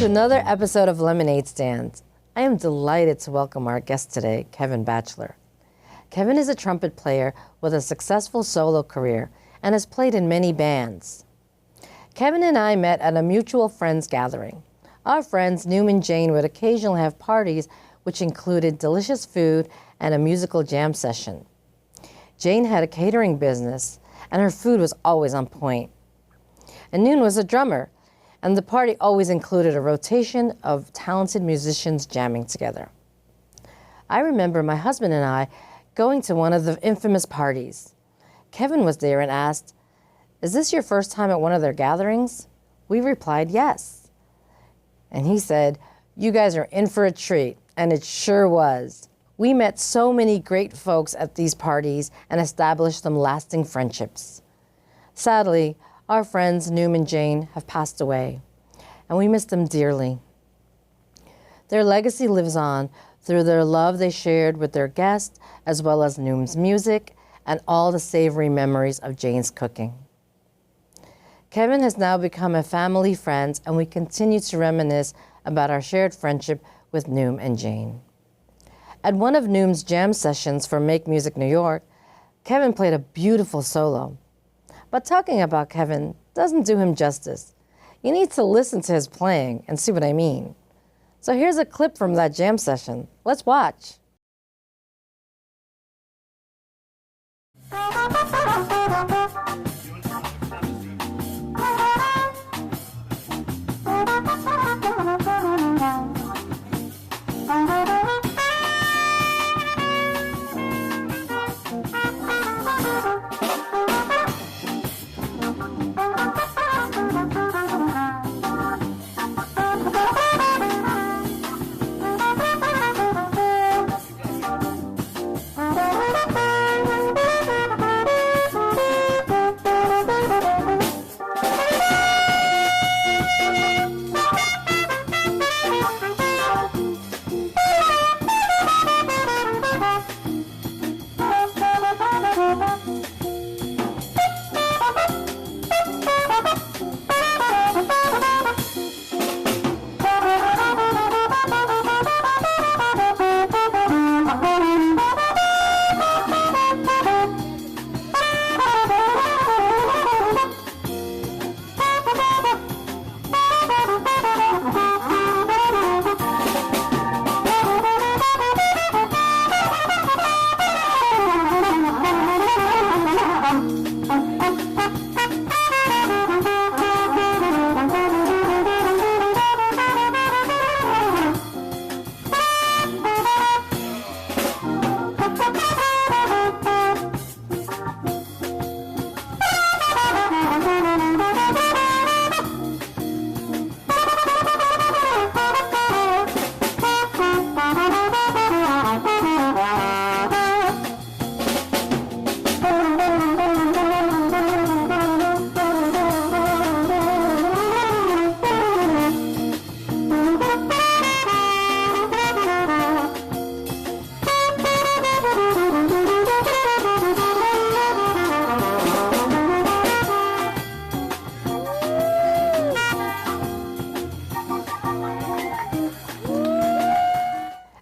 to another episode of Lemonade Stand. I am delighted to welcome our guest today, Kevin Batchelor. Kevin is a trumpet player with a successful solo career and has played in many bands. Kevin and I met at a mutual friends gathering. Our friends, Noom and Jane, would occasionally have parties which included delicious food and a musical jam session. Jane had a catering business, and her food was always on point. And Noon was a drummer, and the party always included a rotation of talented musicians jamming together. I remember my husband and I going to one of the infamous parties. Kevin was there and asked, "Is this your first time at one of their gatherings?" We replied, "Yes." And he said, "You guys are in for a treat," and it sure was. We met so many great folks at these parties and established some lasting friendships. Sadly, our friends Noom and Jane have passed away, and we miss them dearly. Their legacy lives on through their love they shared with their guests, as well as Noom's music and all the savory memories of Jane's cooking. Kevin has now become a family friend, and we continue to reminisce about our shared friendship with Noom and Jane. At one of Noom's jam sessions for Make Music New York, Kevin played a beautiful solo. But talking about Kevin doesn't do him justice. You need to listen to his playing and see what I mean. So here's a clip from that jam session. Let's watch.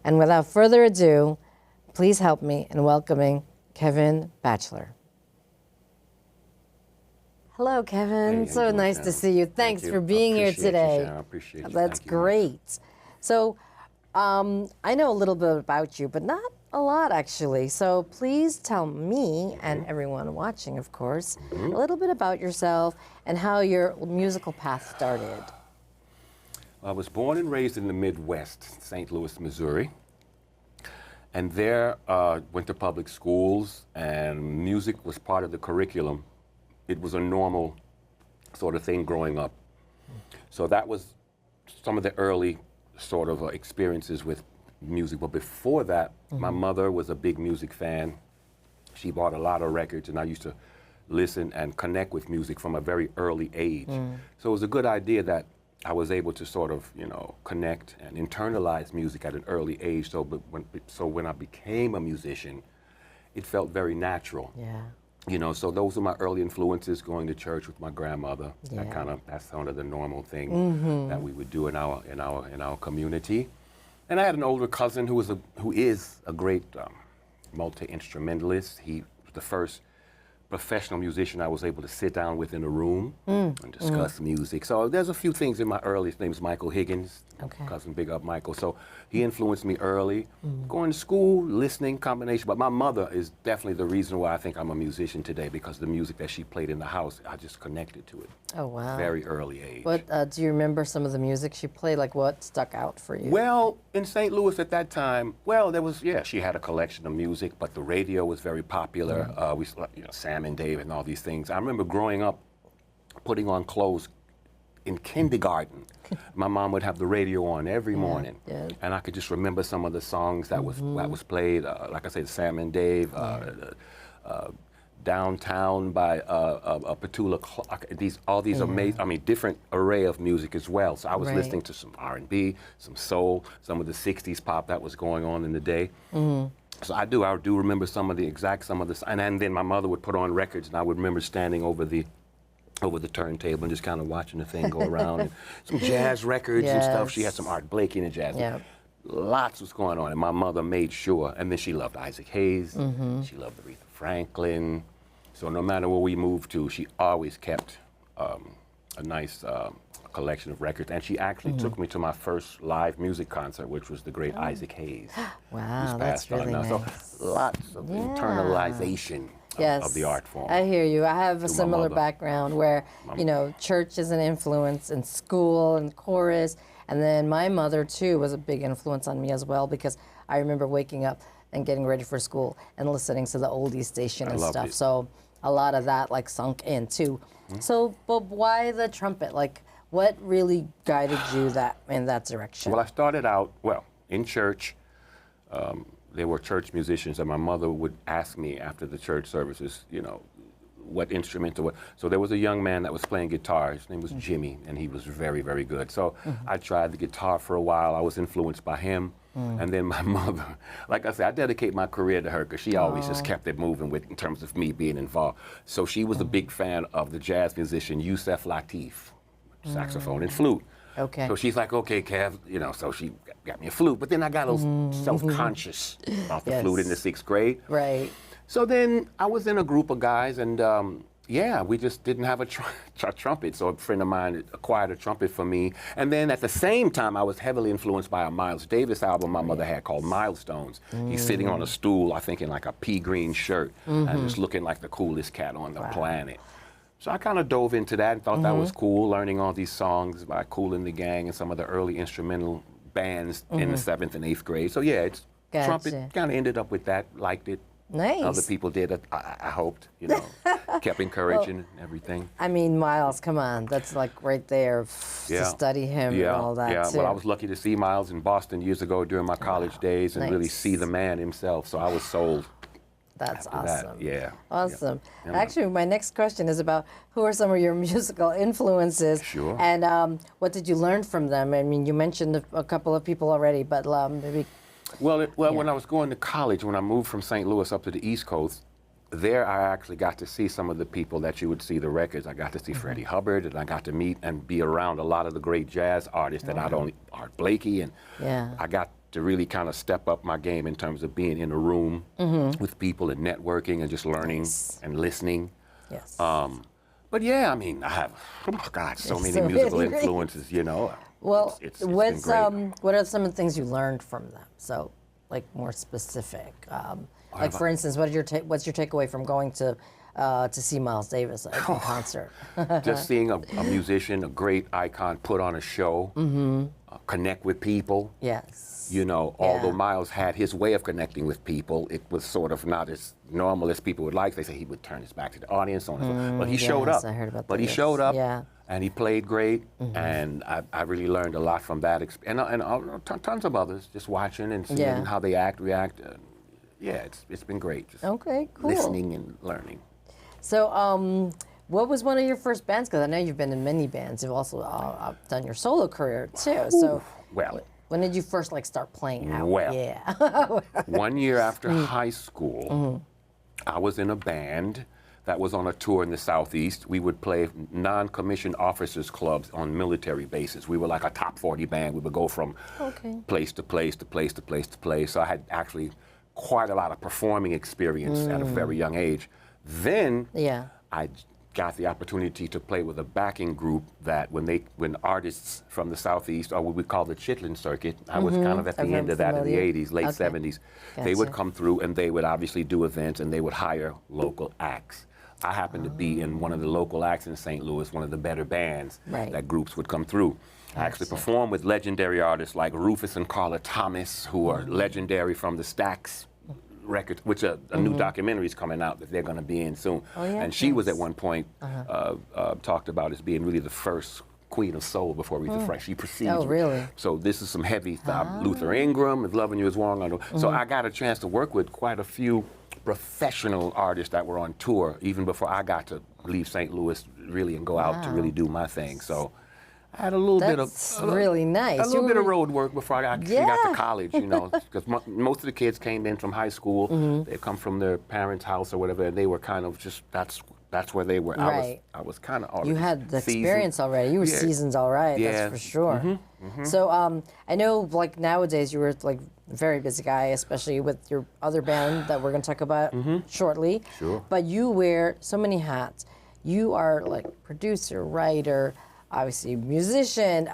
And without further ado, please help me in welcoming Kevin Batchelor. Hello, Kevin. Hey, so nice to see you. Thanks for being here today. I appreciate you. That's great. So I know a little bit about you, but not a lot, actually. So please tell me and everyone watching, of course, a little bit about yourself and how your musical path started. I was born and raised in the Midwest, St. Louis, Missouri. And there went to public schools, and music was part of the curriculum. It was a normal sort of thing growing up. So that was some of the early sort of experiences with music. But before that, my mother was a big music fan. She bought a lot of records, and I used to listen and connect with music from a very early age. So it was a good idea that I was able to sort of, you know, connect and internalize music at an early age. So when I became a musician, it felt very natural. Yeah. You know, so those are my early influences, going to church with my grandmother. Yeah. That's kind of the normal thing that we would do in our community. And I had an older cousin who is a great multi-instrumentalist. He was the first professional musician I was able to sit down with in a room and discuss music. So there's a few things in my early. His name's Michael Higgins, Okay. cousin, big up Michael. So he influenced me early, going to school, listening, combination. But my mother is definitely the reason why I think I'm a musician today, because the music that she played in the house, I just connected to it. Oh, wow. Very early age. What do you remember some of the music she played? Like what stuck out for you? Well, in St. Louis at that time, well, there was, she had a collection of music, but the radio was very popular. We, Sam and Dave and all these things. I remember growing up, putting on clothes in kindergarten. My mom would have the radio on every morning, and I could just remember some of the songs that was played. Like I said, Sam and Dave, Downtown by Petula Clark. All these amazing, different array of music as well. So I was listening to some R&B, some soul, some of the '60s pop that was going on in the day. So I do remember some of the, and then my mother would put on records, and I would remember standing over the turntable and just kind of watching the thing go around. And some jazz records and stuff. She had some Art Blakey and jazz. Yeah. Lots was going on, and my mother made sure. And then she loved Isaac Hayes. She loved Aretha Franklin. So no matter where we moved to, she always kept a nice collection of records. And she actually took me to my first live music concert, which was the great Isaac Hayes. Wow, that's really nice. So lots of internalization of the art form. I hear you. I have a similar background where, church is an influence in school and chorus. And then my mother, too, was a big influence on me as well, because I remember waking up and getting ready for school and listening to the oldies station and stuff. So a lot of that sunk in, too. So, but why the trumpet? What really guided you in that direction? Well, I started out, in church. There were church musicians, and my mother would ask me after the church services, what instrument or what. So there was a young man that was playing guitar. His name was Jimmy, and he was very, very good. So I tried the guitar for a while. I was influenced by him. And then my mother, like I said, I dedicate my career to her because she always just kept it moving in terms of me being involved. So she was a big fan of the jazz musician Yusef Lateef, saxophone and flute. Okay. So she's like, okay, Kev, so she got me a flute. But then I got a little self-conscious about the flute in the 6th grade. Right. So then I was in a group of guys, and we just didn't have a trumpet. So a friend of mine acquired a trumpet for me. And then at the same time, I was heavily influenced by a Miles Davis album my mother had called Milestones. He's sitting on a stool, I think in like a pea green shirt, and just looking like the coolest cat on the planet. So I kind of dove into that and thought that was cool, learning all these songs by Kool and the Gang and some of the early instrumental bands in the 7th and 8th grade. So trumpet kind of ended up with that, liked it. Nice. Other people did, I hoped, kept encouraging and everything. I mean, Miles, come on, that's right there to study him and all that too. Well, I was lucky to see Miles in Boston years ago during my college days and really see the man himself, so I was sold. That's awesome. Awesome. Yeah. Actually, my next question is about who are some of your musical influences? Sure. And what did you learn from them? I mean, you mentioned a couple of people already, but maybe. Well, when I was going to college, when I moved from St. Louis up to the East Coast, there I actually got to see some of the people that you would see the records. I got to see Freddie Hubbard, and I got to meet and be around a lot of the great jazz artists that not only Art Blakey, and I got to really kind of step up my game in terms of being in a room with people and networking and just learning and listening. Yes. But I mean, I have, so many musical influences, Well, it's been great. What are some of the things you learned from them? So, more specific. For instance, what's your takeaway from going to see Miles Davis at a concert? Just seeing a musician, a great icon, put on a show, connect with people. Yes. Although Miles had his way of connecting with people, it was sort of not as normal as people would like. They say he would turn his back to the audience, but he showed up. I heard about that. But he showed up, and he played great, and I really learned a lot from that. And tons of others, just watching and seeing how they react. It's been great. Just cool. Listening and learning. So, what was one of your first bands? Because I know you've been in many bands. You've also done your solo career too. So, when did you first start playing out? Well, 1 year after high school, I was in a band that was on a tour in the Southeast. We would play non-commissioned officers clubs on military bases. We were like a top 40 band. We would go from place to place to place to place to place. So I had actually quite a lot of performing experience at a very young age. Then I got the opportunity to play with a backing group that when artists from the Southeast, or what we call the Chitlin Circuit, I was kind of at the end of that in the 80s, late 70s, they would come through and they would obviously do events and they would hire local acts. I happened to be in one of the local acts in St. Louis, one of the better bands that groups would come through. I actually performed with legendary artists like Rufus and Carla Thomas, who are legendary from the Stax record, which a new documentary is coming out that they're going to be in soon. And she was at one point talked about as being really the first queen of soul before Aretha Franklin. She precedes. Oh, really? So this is some heavy stuff. Luther Ingram, If Loving You Is Wrong. So I got a chance to work with quite a few professional artists that were on tour even before I got to leave St. Louis really and go out to really do my thing. So I had a little bit of really nice. A little bit of road work before I got to college, you know, because most of the kids came in from high school. They come from their parents' house or whatever, and they were kind of just that's where they were. Right. I was kind of already You had the seasoned. experience already. You were seasoned all right. That's for sure. So I know, like nowadays, you were like a very busy guy, especially with your other band that we're going to talk about shortly. Sure. But you wear so many hats. You are like producer, writer, obviously musician.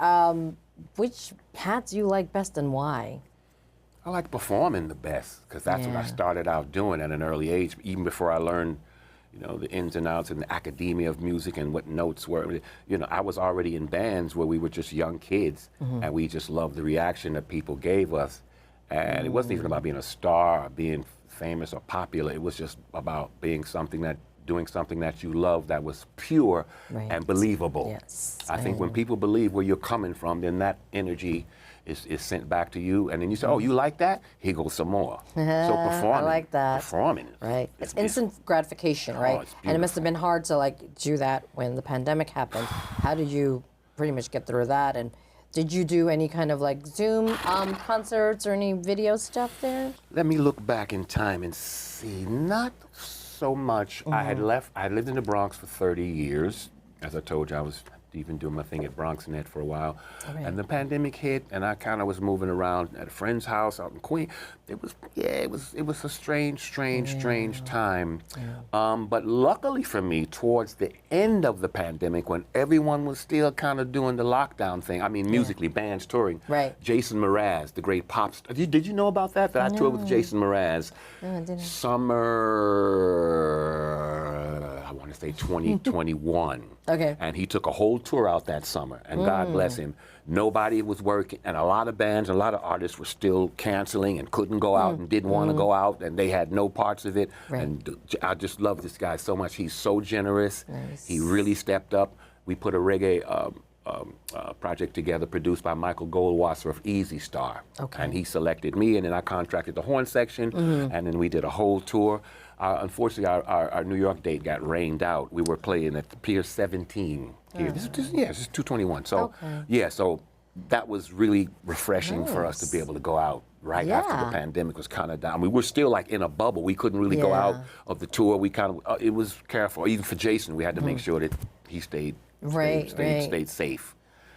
Which hat do you like best and why? I like performing the best because that's what I started out doing at an early age, even before I learned, you know, the ins and outs and the academia of music and what notes were. You know, I was already in bands where we were just young kids and we just loved the reaction that people gave us. And it wasn't even about being a star or being famous or popular. It was just about being doing something that you love that was pure and believable. Yes. I think when people believe where you're coming from, then that energy is sent back to you, and then you say, "Oh, you like that? Here goes some more." So performing, I like that. Performing, It's instant gratification, right? And it must have been hard to like do that when the pandemic happened. How did you pretty much get through that? And did you do any kind of like Zoom concerts or any video stuff there? Let me look back in time and see. Not so much. I had lived in the Bronx for 30 years. As I told you, I was even doing my thing at BronxNet for a while. And the pandemic hit, and I kind of was moving around at a friend's house out in Queens. It was a strange time. But luckily for me, towards the end of the pandemic, when everyone was still kind of doing the lockdown thing, I mean, musically, bands touring. Jason Mraz, the great pop star. Did you know about that? That I toured with Jason Mraz. No, I didn't. Summer, I want to say 2021. And he took a whole tour out that summer, and God bless him. Nobody was working, and a lot of bands, a lot of artists were still canceling and couldn't go out and didn't want to go out, and they had no parts of it. And I just love this guy so much. He's so generous. He really stepped up. We put a reggae project together produced by Michael Goldwasser of Easy Star. And he selected me, and then I contracted the horn section, and then we did a whole tour. Unfortunately, our New York date got rained out. We were playing at the Pier 17 here. This is 221. So, so that was really refreshing for us to be able to go out right after the pandemic was kind of down. We were still like in a bubble. We couldn't really go out of the tour. We kind of, it was careful. Even for Jason, we had to make sure that he stayed safe.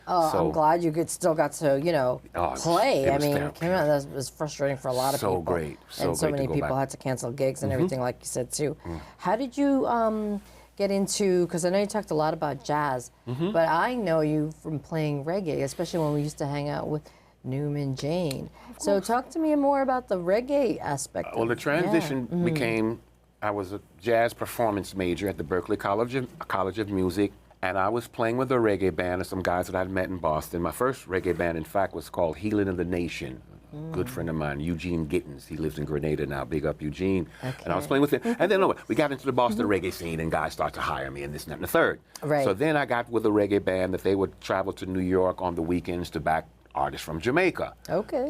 Oh, So- I'm glad you still got to, you know, play. it I was mean, terrible. that was frustrating for a lot of So people. great. So and so great to many go people back. had to cancel gigs and everything, like you said, too. How did you get into, because I know you talked a lot about jazz, but I know you from playing reggae, especially when we used to hang out with Newman Jane. So talk to me more about the reggae aspect. Well, the transition became, I was a jazz performance major at the Berklee College of Music, and I was playing with a reggae band of some guys that I'd met in Boston. My first reggae band, in fact, was called Healing of the Nation. Good friend of mine, Eugene Gittins. He lives in Grenada now. Big up, Eugene. And I was playing with him. And then we got into the Boston reggae scene, and guys started to hire me, and this, and that, and the third. Right. So then I got with a reggae band that they would travel to New York on the weekends to back artists from Jamaica.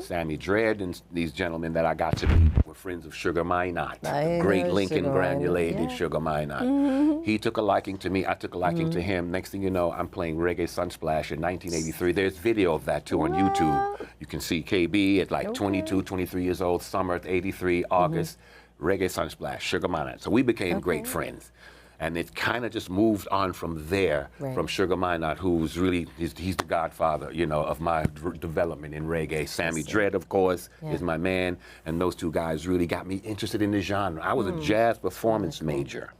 Sammy Dredd and these gentlemen that I got to meet were friends of Sugar Minot, the great Lincoln Sugar granulated Minot, Sugar Minot. He took a liking to me, I took a liking to him. Next thing you know, I'm playing Reggae Sunsplash in 1983. There's video of that too on YouTube. You can see KB at like 22, 23 years old, summer of '83, August, Reggae Sunsplash, Sugar Minot. So we became great friends. And it kind of just moved on from there, Right. from Sugar Minot, who's really, he's the godfather, you know, of my development in reggae. Sammy Dredd, of course, is my man, and those two guys really got me interested in the genre. I was a jazz performance major.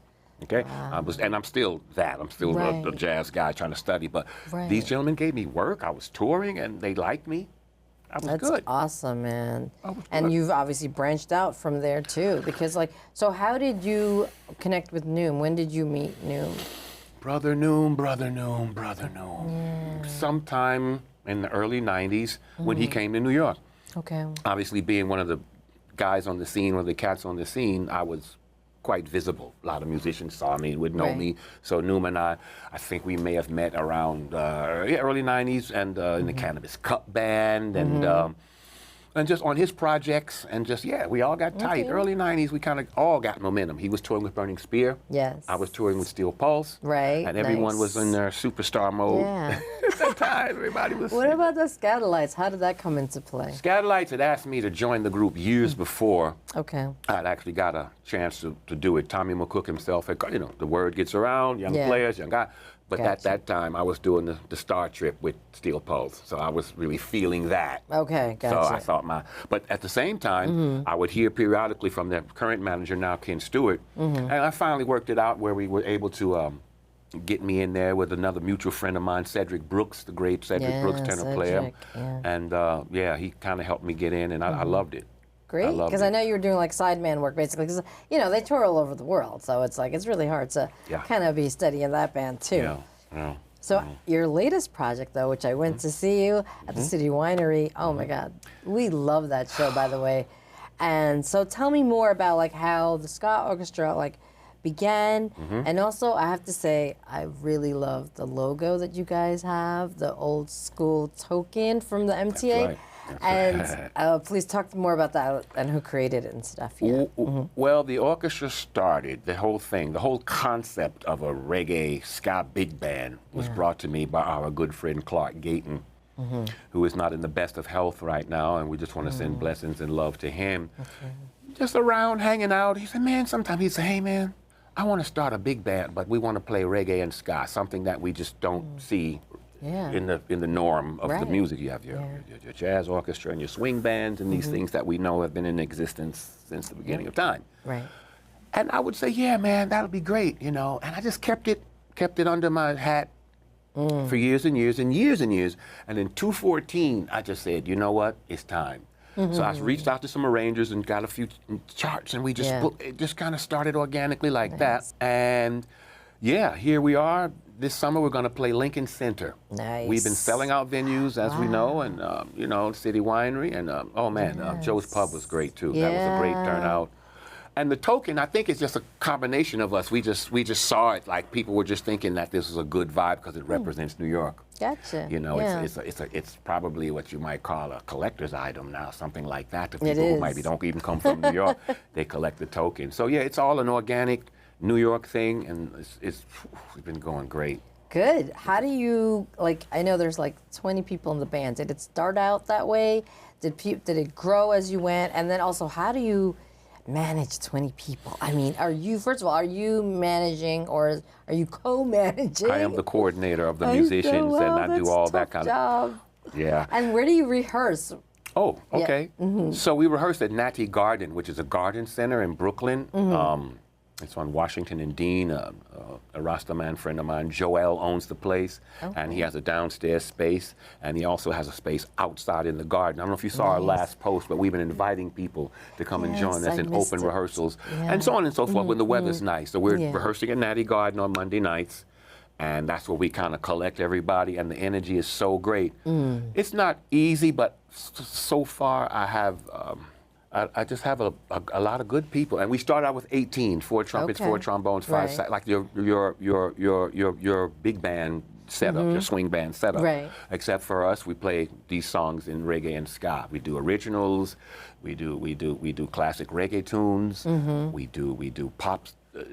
Okay, and I'm still that. I'm still a jazz guy trying to study. But these gentlemen gave me work. I was touring, and they liked me. I was That's good. awesome, man. I was And good. you've obviously branched out from there too, because like, so how did you connect with Noom? When did you meet Noom? Brother Noom, brother Noom, brother Noom. Sometime in the early '90s when he came to New York. Okay. Obviously, being one of the guys on the scene, one of the cats on the scene, I was quite visible. A lot of musicians saw me, would know me. So Noom and I think we may have met around early '90s, and in the Cannabis Cup Band, and just on his projects, and just we all got tight. Early '90s, we kind of all got momentum. He was touring with Burning Spear. Yes. I was touring with Steel Pulse. Right. And everyone was in their superstar mode. Yeah. At that time, everybody was. What about the Scatterlights? How did that come into play? Scatterlights had asked me to join the group years before. Okay. I'd actually got a chance to do it. Tommy McCook himself had, you know, the word gets around, young players, young guys. But at that time, I was doing the Star Trip with Steel Pulse, so I was really feeling that. Okay, gotcha. So I thought but at the same time, I would hear periodically from their current manager now, Ken Stewart, and I finally worked it out where we were able to get me in there with another mutual friend of mine, Cedric Brooks, the great Cedric Brooks, tenor player. And he kind of helped me get in, and I loved it. Great, because I know you were doing like sideman work basically, because you know they tour all over the world, so it's like it's really hard to kind of be steady in that band too. Yeah. So your latest project though, which I went to see you at the City Winery, oh my God, we love that show by the way. And so tell me more about like how the ska orchestra like began, and also I have to say I really love the logo that you guys have, the old school token from the MTA. That's right. And please talk more about that and who created it and stuff. Yeah. Well, the orchestra started, the whole thing, the whole concept of a reggae ska big band was brought to me by our good friend Clark Gayton, who is not in the best of health right now, and we just want to send blessings and love to him. Just around hanging out, he said, man, sometimes he'd say, hey man, I want to start a big band, but we want to play reggae and ska, something that we just don't see in the norm of the music. You have your jazz orchestra and your swing bands and these things that we know have been in existence since the beginning of time. Right. And I would say, yeah, man, that'll be great, you know. And I just kept it under my hat for years and years and years and years. And in 2014, I just said, you know what, it's time. So I reached out to some arrangers and got a few charts, and we just it just kind of started organically like that. And yeah, here we are. This summer we're going to play Lincoln Center. Nice. We've been selling out venues, as we know, and you know, City Winery, and oh man, Joe's Pub was great too. That was a great turnout. And the token, I think, is just a combination of us. We just saw it like people were just thinking that this was a good vibe because it represents New York. Gotcha. You know, it's probably what you might call a collector's item now, something like that. To people who maybe don't even come from New York, they collect the token. So yeah, it's all an organic New York thing, and it's been going great. Good. How do you, like, I know there's like 20 people in the band. Did it start out that way? Did it grow as you went? And then also, how do you manage 20 people? I mean, first of all, are you managing or are you co-managing? I am the coordinator of the musicians, and I do all that kind of stuff. Yeah. And where do you rehearse? Oh, okay. So we rehearsed at Natty Garden, which is a garden center in Brooklyn. It's on Washington and Dean. A Rastaman friend of mine, Joel, owns the place, and he has a downstairs space, and he also has a space outside in the garden. I don't know if you saw our last post, but we've been inviting people to come and join us in open rehearsals, and so on and so forth when the weather's nice. So we're rehearsing at Natty Garden on Monday nights, and that's where we kind of collect everybody, and the energy is so great. It's not easy, but so far I have... I just have a lot of good people, and we start out with 18, 4 trumpets, 4 trombones, 5 like your big band setup, your swing band setup. Right. Except for us, we play these songs in reggae and ska. We do originals, we do classic reggae tunes, we do pop.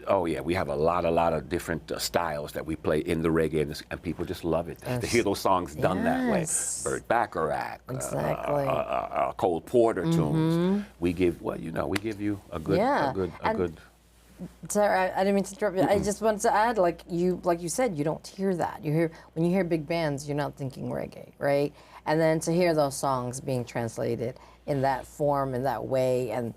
Oh yeah, we have a lot of different styles that we play in the reggae, and people just love it. To hear those songs done that way. Burt Bacharach, Cole Porter tunes. We give you a good Sorry, I didn't mean to interrupt you. I just wanted to add, like you said, you don't hear that. When you hear big bands, you're not thinking reggae, right? And then to hear those songs being translated in that form, in that way, and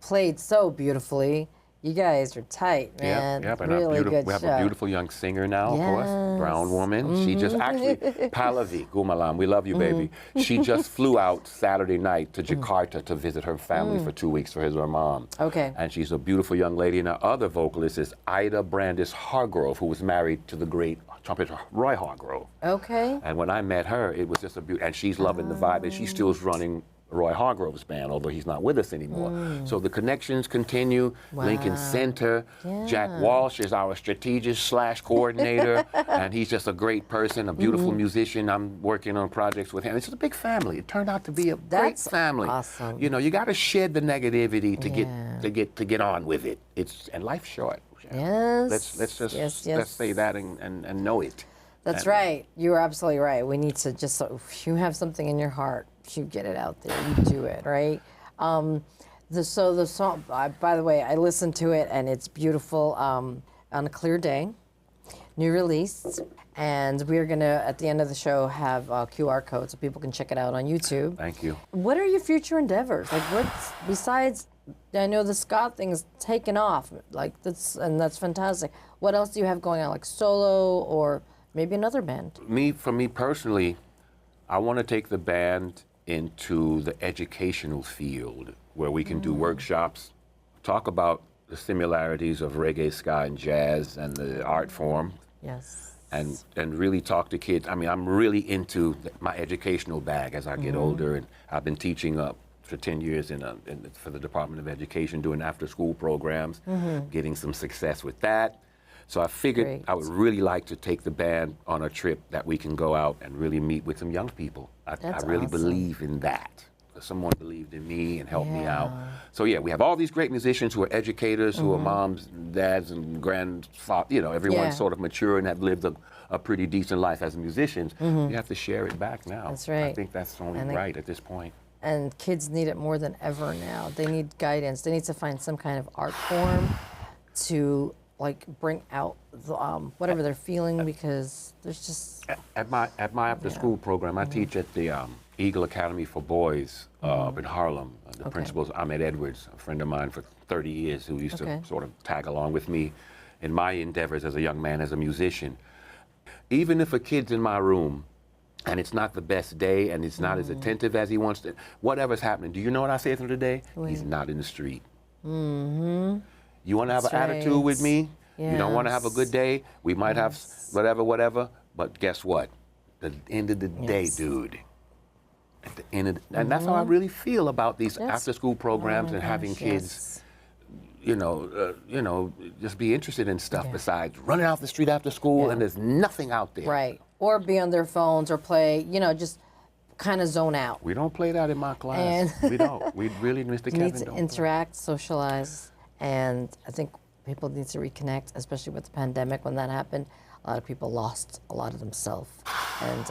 played so beautifully, you guys are tight, man. Yeah, and really good we have show. a beautiful young singer now, of course, brown woman. She just actually, Pallavi Gumalam, we love you, baby. She just flew out Saturday night to Jakarta to visit her family for 2 weeks for her mom. Okay. And she's a beautiful young lady. And our other vocalist is Ida Brandis Hargrove, who was married to the great trumpeter Roy Hargrove. Okay. And when I met her, it was just a beauty. And she's loving the vibe, and she still is running Roy Hargrove's band, although he's not with us anymore. So the connections continue. Lincoln Center. Yeah. Jack Walsh is our strategist / coordinator, and he's just a great person, a beautiful musician. I'm working on projects with him. It's just a big family. It turned out to be a great family. Awesome. You know, you got to shed the negativity to get on with it. And life's short. Yes. Let's say that and know it. That's right. You're absolutely right. We need to just, if you have something in your heart, you get it out there. You do it, right? The song, by the way, I listened to it and it's beautiful. On a Clear Day, new release, and we're gonna at the end of the show have a QR code so people can check it out on YouTube. Thank you. What are your future endeavors? Like, what's besides? I know the ska thing is taken off, like that's fantastic. What else do you have going on, like solo or maybe another band? For me personally, I want to take the band into the educational field where we can do workshops, talk about the similarities of reggae, ska, and jazz and the art form. Yes. And really talk to kids. I mean, I'm really into my educational bag as I get older, and I've been teaching for 10 years for the Department of Education, doing after-school programs, getting some success with that. So I figured I would really like to take the band on a trip that we can go out and really meet with some young people. I really believe in that. Someone believed in me and helped me out. So yeah, we have all these great musicians who are educators, who are moms, dads, and grandfathers. You know, everyone's sort of mature and have lived a pretty decent life as musicians. You have to share it back now. That's right. I think that's only right at this point. And kids need it more than ever now. They need guidance. They need to find some kind of art form to like bring out the, whatever they're feeling, because there's just at my after school program, I teach at the Eagle Academy for Boys in Harlem. The principal is Ahmed Edwards, a friend of mine for 30 years, who used to sort of tag along with me in my endeavors as a young man, as a musician. Even if a kid's in my room and it's not the best day and it's not as attentive as he wants to, whatever's happening, do you know what I say to him today? He's not in the street. You want to have an attitude with me? Yes. You don't want to have a good day? We might have whatever, but guess what? At the end of the day, dude, at the end of and that's how I really feel about these after-school programs and having kids, you know, just be interested in stuff besides running out the street after school and there's nothing out there. right, or be on their phones or play, you know, just kind of zone out. We don't play that in my class. We don't. We really, Mr. Kevin, Need to interact, socialize, and I think people need to reconnect, especially with the pandemic. When that happened, a lot of people lost a lot of themselves. And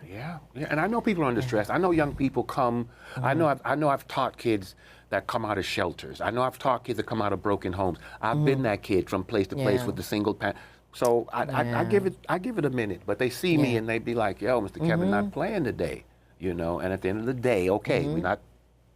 yeah, and I know people are under stress. I know young people come. I know I've taught kids that come out of shelters. I know I've taught kids that come out of broken homes. I've been that kid from place to place with the single parent. So I give it a minute, but they see me and they be like, "Yo, Mr. Kevin, not playing today," you know. And at the end of the day, okay, we're not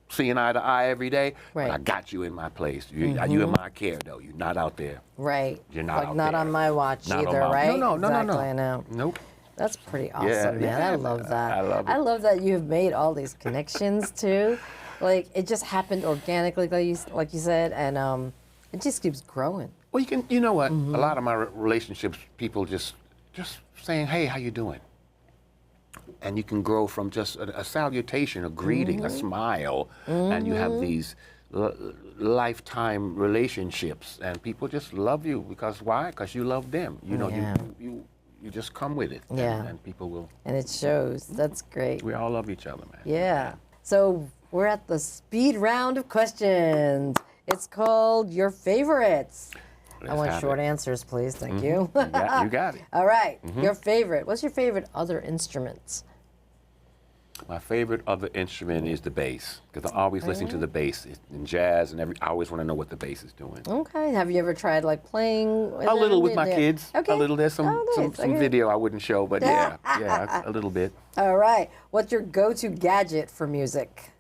seeing eye to eye every day, but I got you in my place. You in my care, though. You're not out there. right, You're not like out not there. on my watch Not on either, my- right? No. Exactly, I know. Nope. That's pretty awesome, man. I love that. I love it. I love that you've made all these connections too. Like it just happened organically, like you said, and it just keeps growing. Well, you know what? A lot of my relationships, people just saying, "Hey, how you doing?" And you can grow from just a salutation, a greeting, a smile, and you have these lifetime relationships, and people just love you because why? Because you love them. You know, you just come with it. Yeah. And people will. And it shows. That's great. We all love each other, man. Yeah. So we're at the speed round of questions. It's called Your Favorites. I want have short it. answers, please. Thank you. You got it. All right. Your favorite. What's your favorite other instruments? My favorite other instrument is the bass, because I'm always listening to the bass in jazz, and I always want to know what the bass is doing. Okay. Have you ever tried like playing? A little with my kids. Okay. A little. There's some video I wouldn't show, but yeah, a little bit. All right. What's your go-to gadget for music?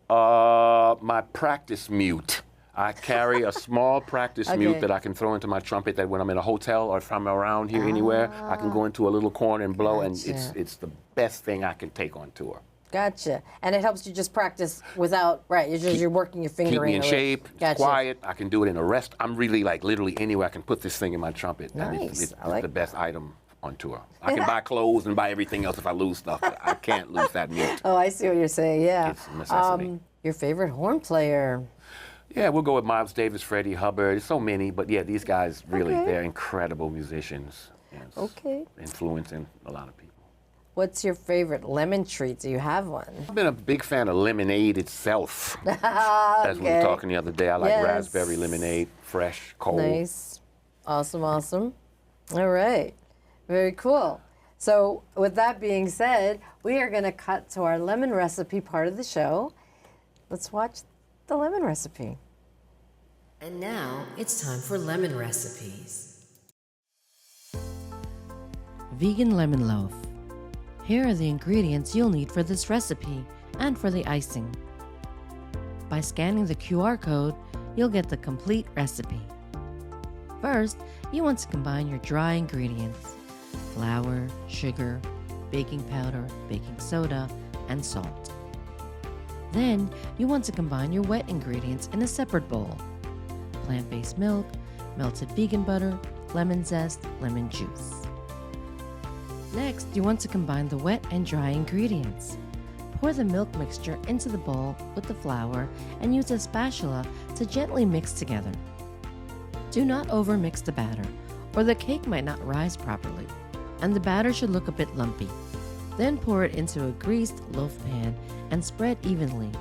My practice mute. I carry a small practice mute that I can throw into my trumpet, that when I'm in a hotel or if I'm around here anywhere, I can go into a little corner and blow, and it's the best thing I can take on tour. Gotcha. And it helps you just practice without, you're working your finger Keep me in shape, Gotcha. It's quiet, I can do it in a rest. I'm really like literally anywhere I can put this thing in my trumpet. Nice. And it's the best item on tour. I can buy clothes and buy everything else if I lose stuff, but I can't lose that mute. Oh, I see what you're saying, yeah. It's a necessity. Your favorite horn player? Yeah, we'll go with Miles Davis, Freddie Hubbard. There's so many, but yeah, these guys really, they're incredible musicians. Yes, influencing a lot of people. What's your favorite lemon treat? Do you have one? I've been a big fan of lemonade itself. As we were talking the other day, I like raspberry lemonade, fresh, cold. Nice. Awesome, awesome. All right. Very cool. So with that being said, we are going to cut to our lemon recipe part of the show. Let's watch the lemon recipe. And now it's time for lemon recipes. Vegan lemon loaf. Here are the ingredients you'll need for this recipe and for the icing. By scanning the QR code, you'll get the complete recipe. First, you want to combine your dry ingredients: flour, sugar, baking powder, baking soda, and salt. Then, you want to combine your wet ingredients in a separate bowl: plant-based milk, melted vegan butter, lemon zest, lemon juice. Next, you want to combine the wet and dry ingredients. Pour the milk mixture into the bowl with the flour and use a spatula to gently mix together. Do not overmix the batter, or the cake might not rise properly, and the batter should look a bit lumpy. Then pour it into a greased loaf pan and spread evenly.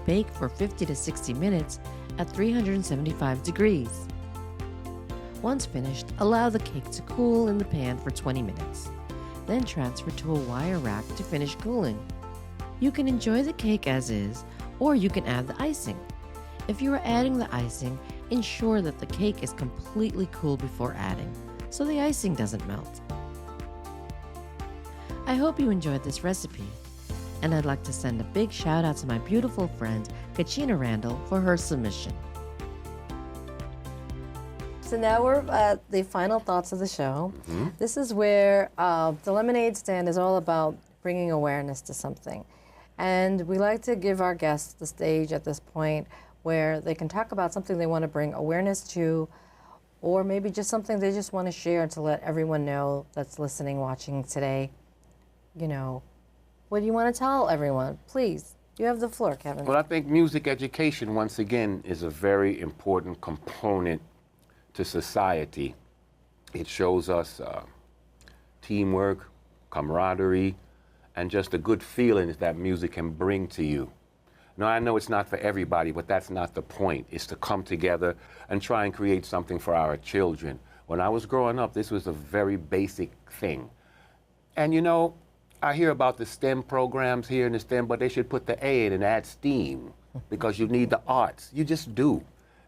Bake for 50 to 60 minutes at 375 degrees. Once finished, allow the cake to cool in the pan for 20 minutes. Then transfer to a wire rack to finish cooling. You can enjoy the cake as is, or you can add the icing. If you are adding the icing, ensure that the cake is completely cool before adding, so the icing doesn't melt. I hope you enjoyed this recipe, and I'd like to send a big shout out to my beautiful friend, Kachina Randall, for her submission. So now we're at the final thoughts of the show. This is where the lemonade stand is all about bringing awareness to something. And we like to give our guests the stage at this point where they can talk about something they want to bring awareness to, or maybe just something they just want to share to let everyone know that's listening, watching today. You know, what do you want to tell everyone? Please, you have the floor, Kevin. Well, I think music education, once again, is a very important component to society. It shows us teamwork, camaraderie, and just the good feelings that music can bring to you. Now, I know it's not for everybody, but that's not the point. It's to come together and try and create something for our children. When I was growing up, this was a very basic thing. And you know, I hear about the STEM programs here in the STEM, but they should put the A in and add STEAM, because you need the arts. You just do.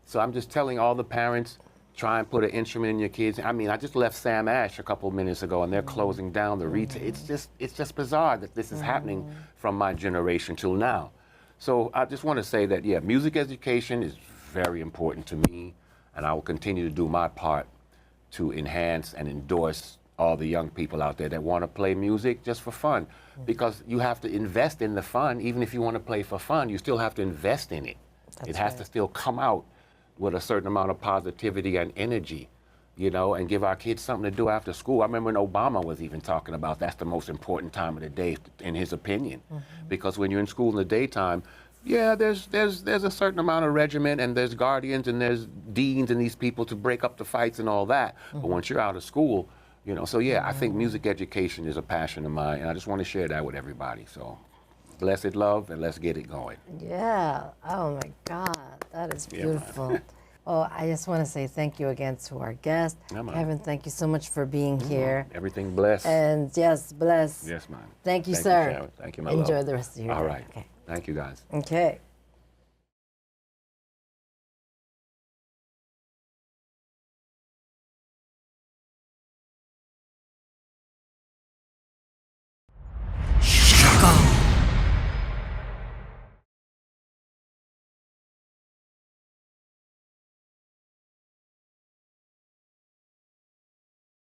So I'm just telling all the parents, try and put an instrument in your kids. I mean, I just left Sam Ash a couple of minutes ago, and they're closing down the retail. It's just bizarre that this is happening from my generation till now. So I just want to say that, yeah, music education is very important to me, and I will continue to do my part to enhance and endorse all the young people out there that want to play music just for fun. Because you have to invest in the fun. Even if you want to play for fun, you still have to invest in it. It has to still come out with a certain amount of positivity and energy, you know, and give our kids something to do after school. I remember when Obama was even talking about that's the most important time of the day, in his opinion. Because when you're in school in the daytime, yeah, there's a certain amount of regiment, and there's guardians, and there's deans and these people to break up the fights and all that. But once you're out of school, you know, so yeah, I think music education is a passion of mine, and I just want to share that with everybody. So blessed love, and let's get it going. Yeah. Oh my God, that is beautiful. Well, I just want to say thank you again to our guest. Yeah, man. Kevin, thank you so much for being here. Everything blessed. And yes, bless. Yes, man. Thank you, Thank sir. You, Sharon. Thank you, my Enjoy love. the rest of your All day. right. Okay. Thank you, guys. Okay.